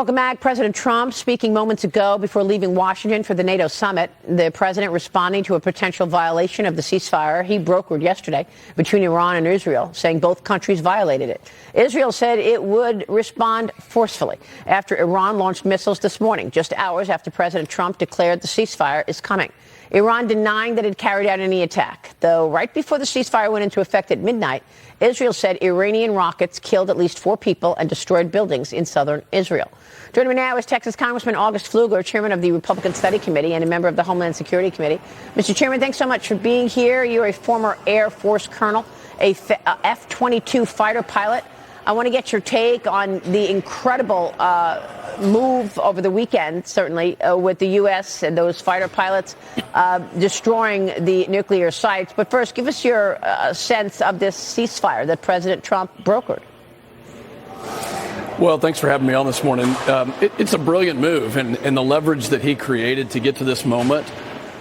Welcome back. President Trump speaking moments ago before leaving Washington for the NATO summit. The president responding to a potential violation of the ceasefire he brokered yesterday between Iran and Israel, saying both countries violated it. Israel said it would respond forcefully after Iran launched missiles this morning, just hours after President Trump declared the ceasefire is coming. Iran denying that it carried out any attack, though right before the ceasefire went into effect at midnight, Israel said Iranian rockets killed at least 4 people and destroyed buildings in southern Israel. Joining me now is Texas Congressman August Pfluger, chairman of the Republican Study Committee and a member of the Homeland Security Committee. Mr. Chairman, thanks so much for being here. You're a former Air Force colonel, a F-22 fighter pilot. I want to get your take on the incredible move over the weekend, certainly, with the U.S. and those fighter pilots destroying the nuclear sites. But first, give us your sense of this ceasefire that President Trump brokered. Well, thanks for having me on this morning. It's a brilliant move, and the leverage that he created to get to this moment.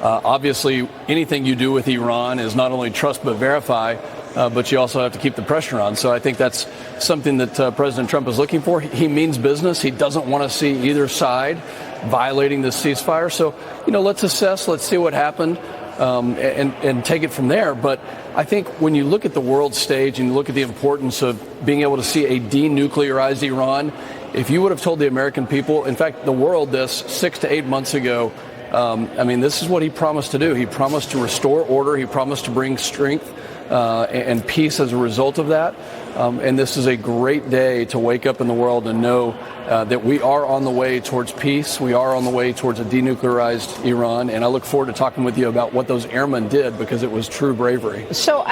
Obviously, anything you do with Iran is not only trust but verify, but you also have to keep the pressure on. So I think that's something that President Trump is looking for. He means business. He doesn't want to see either side violating this ceasefire. So, let's assess, let's see what happened, and take it from there. But I think when you look at the world stage and you look at the importance of being able to see a denuclearized Iran, if you would have told the American people, in fact, the world this 6 to 8 months ago, this is what he promised to do. He promised to restore order. He promised to bring strength and peace as a result of that. And this is a great day to wake up in the world and know that we are on the way towards peace. We are on the way towards a denuclearized Iran. And I look forward to talking with you about what those airmen did, because it was true bravery. So,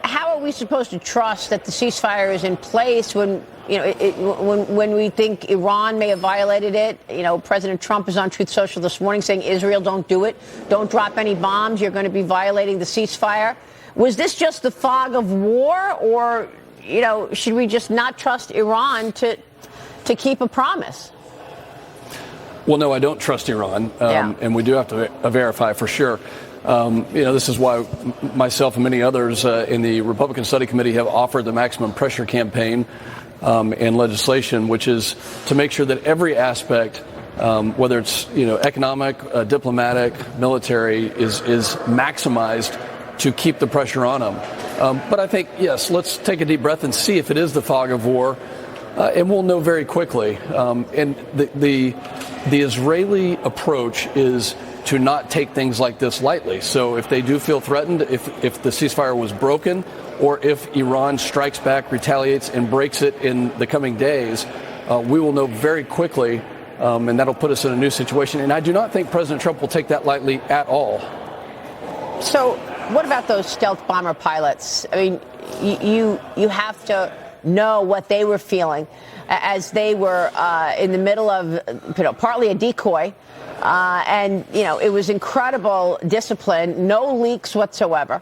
how are we supposed to trust that the ceasefire is in place when, when we think Iran may have violated it? President Trump is on Truth Social this morning saying, Israel, don't do it. Don't drop any bombs. You're going to be violating the ceasefire. Was this just the fog of war, or, should we just not trust Iran to keep a promise? Well, no, I don't trust Iran. And we do have to verify for sure. This is why myself and many others in the Republican Study Committee have offered the maximum pressure campaign and legislation, which is to make sure that every aspect, whether it's economic, diplomatic, military, is maximized to keep the pressure on them. But I think, yes, let's take a deep breath and see if it is the fog of war, and we'll know very quickly. And the Israeli approach is to not take things like this lightly. So if they do feel threatened, if the ceasefire was broken, or if Iran strikes back, retaliates, and breaks it in the coming days, we will know very quickly, and that'll put us in a new situation. And I do not think President Trump will take that lightly at all. So what about those stealth bomber pilots? You have to know what they were feeling as they were in the middle of, partly a decoy. And it was incredible discipline, no leaks whatsoever.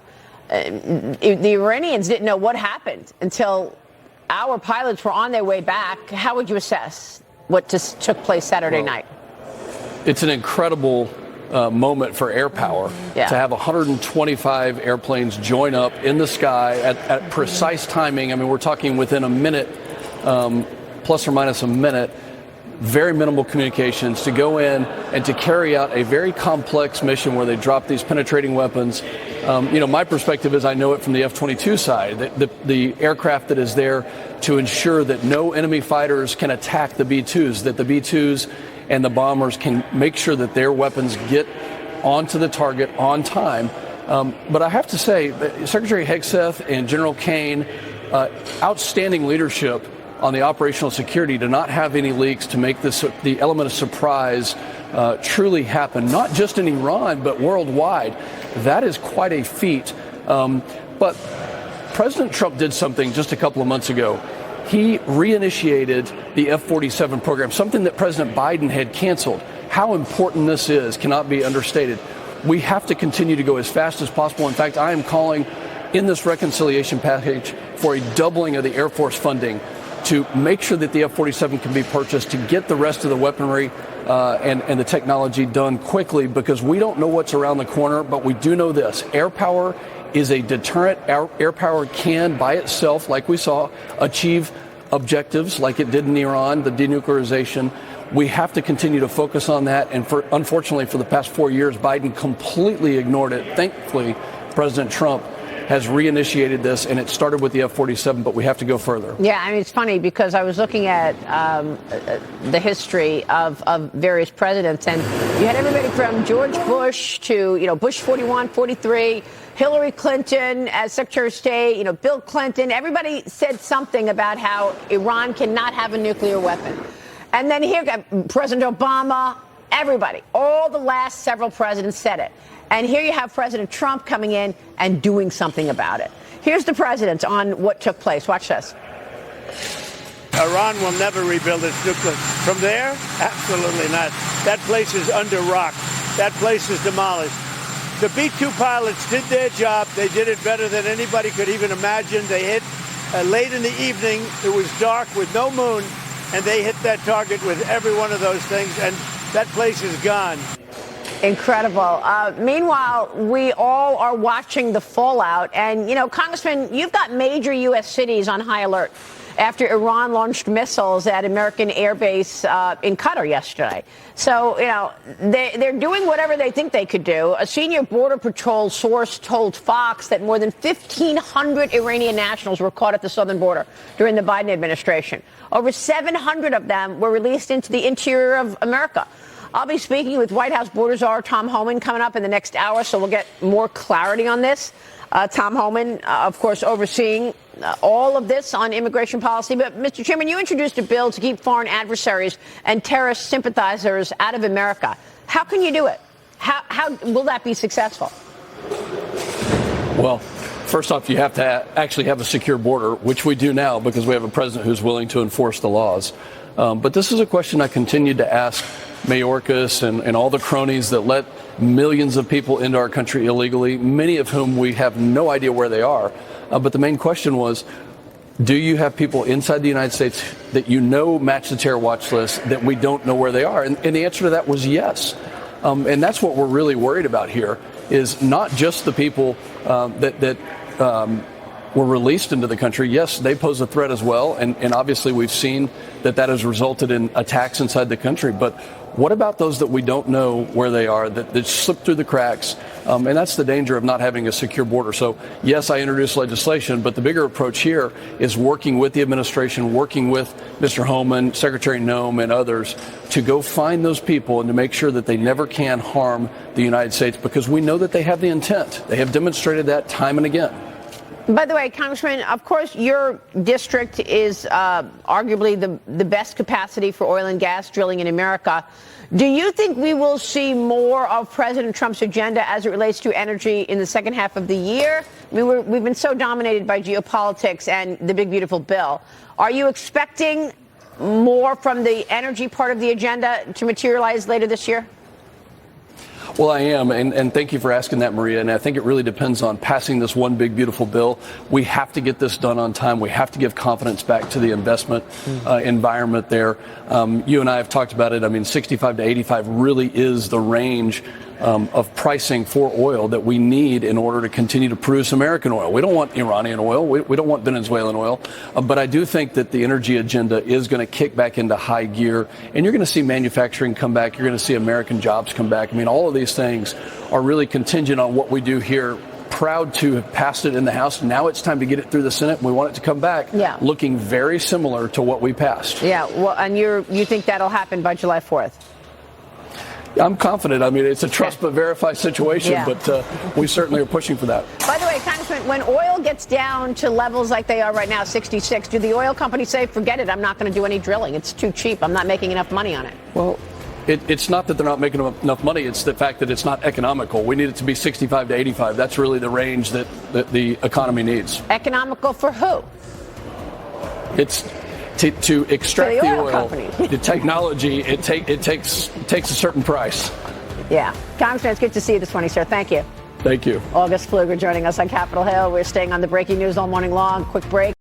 The Iranians didn't know what happened until our pilots were on their way back. How would you assess what just took place Saturday night? It's an incredible moment for air power to have 125 airplanes join up in the sky at precise timing. We're talking within a minute, plus or minus a minute. Very minimal communications to go in and to carry out a very complex mission where they drop these penetrating weapons. My perspective is I know it from the F-22 side, the aircraft that is there to ensure that no enemy fighters can attack the B-2s, that the B-2s and the bombers can make sure that their weapons get onto the target on time. But I have to say, Secretary Hegseth and General Kane, outstanding leadership on the operational security to not have any leaks, to make this the element of surprise truly happen, not just in Iran, but worldwide. That is quite a feat. But President Trump did something just a couple of months ago. He reinitiated the F-47 program, something that President Biden had canceled. How important this is cannot be understated. We have to continue to go as fast as possible. In fact, I am calling in this reconciliation package for a doubling of the Air Force funding to make sure that the F-47 can be purchased, to get the rest of the weaponry and the technology done quickly, because we don't know what's around the corner, but we do know this. Air power is a deterrent. Air power can, by itself, like we saw, achieve objectives like it did in Iran, the denuclearization. We have to continue to focus on that. And unfortunately, for the past 4 years, Biden completely ignored it. Thankfully, President Trump has reinitiated this, and it started with the F-47, but we have to go further. Yeah, I mean, it's funny because I was looking at the history of various presidents, and you had everybody from George Bush to, Bush 41, 43, Hillary Clinton as Secretary of State, Bill Clinton. Everybody said something about how Iran cannot have a nuclear weapon. And then here, President Obama, everybody, all the last several presidents said it. And here you have President Trump coming in and doing something about it. Here's the president on what took place. Watch this. Iran will never rebuild its nuclear. From there? Absolutely not. That place is under rock. That place is demolished. The B-2 pilots did their job. They did it better than anybody could even imagine. They hit late in the evening. It was dark with no moon, and they hit that target with every one of those things, and that place is gone. Incredible. Meanwhile, we all are watching the fallout. And, Congressman, you've got major U.S. cities on high alert after Iran launched missiles at American Air Base in Qatar yesterday. So, they're doing whatever they think they could do. A senior Border Patrol source told Fox that more than 1,500 Iranian nationals were caught at the southern border during the Biden administration. Over 700 of them were released into the interior of America. I'll be speaking with White House border czar Tom Homan coming up in the next hour, so we'll get more clarity on this. Tom Homan, of course, overseeing all of this on immigration policy. But, Mr. Chairman, you introduced a bill to keep foreign adversaries and terrorist sympathizers out of America. How can you do it? How will that be successful? Well, first off, you have to actually have a secure border, which we do now because we have a president who's willing to enforce the laws. But this is a question I continue to ask Mayorkas and all the cronies that let millions of people into our country illegally, many of whom we have no idea where they are. But the main question was, do you have people inside the United States that match the terror watch list that we don't know where they are? And the answer to that was yes. And that's what we're really worried about here, is not just the people that were released into the country. Yes, they pose a threat as well. And obviously we've seen that has resulted in attacks inside the country. But what about those that we don't know where they are, that slip through the cracks? And that's the danger of not having a secure border. So, yes, I introduced legislation, but the bigger approach here is working with the administration, working with Mr. Homan, Secretary Noem, and others to go find those people and to make sure that they never can harm the United States, because we know that they have the intent. They have demonstrated that time and again. By the way, Congressman, of course, your district is arguably the best capacity for oil and gas drilling in America. Do you think we will see more of President Trump's agenda as it relates to energy in the second half of the year? I mean, we've been so dominated by geopolitics and the big, beautiful bill. Are you expecting more from the energy part of the agenda to materialize later this year? Well, I am, and thank you for asking that, Maria. And I think it really depends on passing this one big, beautiful bill. We have to get this done on time. We have to give confidence back to the investment environment there. You and I have talked about it. I mean, 65 to 85 really is the range of pricing for oil that we need in order to continue to produce American oil. We don't want Iranian oil. We don't want Venezuelan oil. But I do think that the energy agenda is going to kick back into high gear, and you're going to see manufacturing come back. You're going to see American jobs come back. I mean, all of these things are really contingent on what we do here. Proud to have passed it in the House. Now it's time to get it through the Senate. We want it to come back looking very similar to what we passed. Yeah, well, and you think that'll happen by July 4th? I'm confident. I mean, it's a trust but verify situation, but we certainly are pushing for that. By the way, Congressman, when oil gets down to levels like they are right now, 66, do the oil companies say, forget it, I'm not going to do any drilling? It's too cheap. I'm not making enough money on it. Well, it's not that they're not making enough money. It's the fact that it's not economical. We need it to be 65 to 85. That's really the range that the economy needs. Economical for who? It's to extract the oil, the technology, it takes a certain price. Yeah. Congressman, it's good to see you this morning, sir. Thank you. Thank you. August Pfluger joining us on Capitol Hill. We're staying on the breaking news all morning long. Quick break.